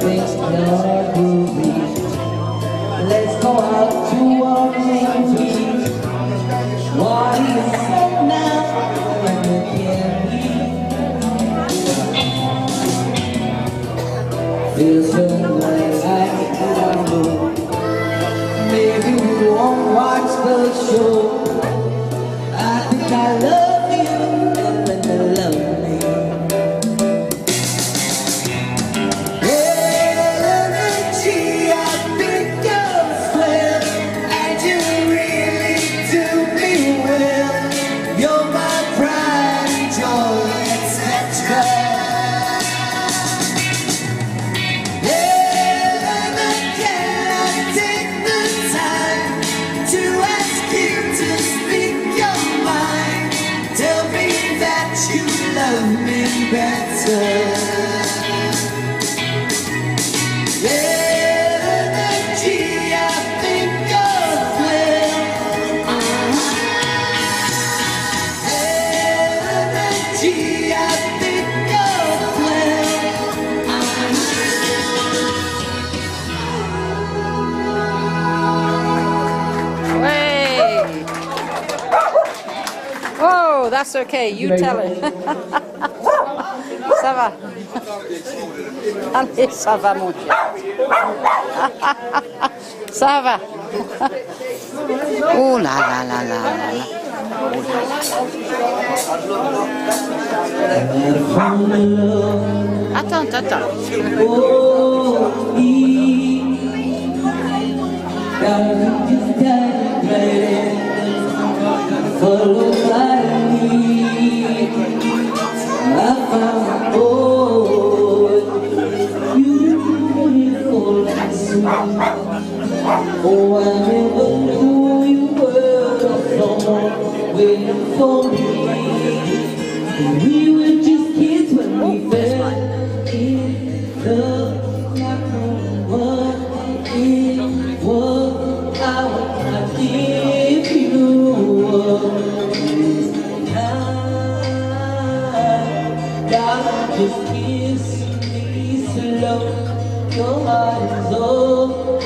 fixed your movies. Let's go out to our movies. What do you say now when you can't leave? Feels so like I know. Maybe we won't watch the show. I think I love you and then you love me. Energy, I think you're swell, and you really do me well. You're my pride, joy, etc. Can I take the time to ask you to speak your mind? Tell me that you love me better. Energy, I think you're swell. Energy, I think you're Hey! Oh, that's okay. You tell it. Ça va. Allez, ça va, mon chien. Ça va. Oh là là là là là là. Attends, attends. Follow my lead. I found beautiful and sweet. Oh, I never knew you were someone waiting for me. We were just kids when we fell in love. What it was, I give you up. God, just kiss me slow. Your heart is all I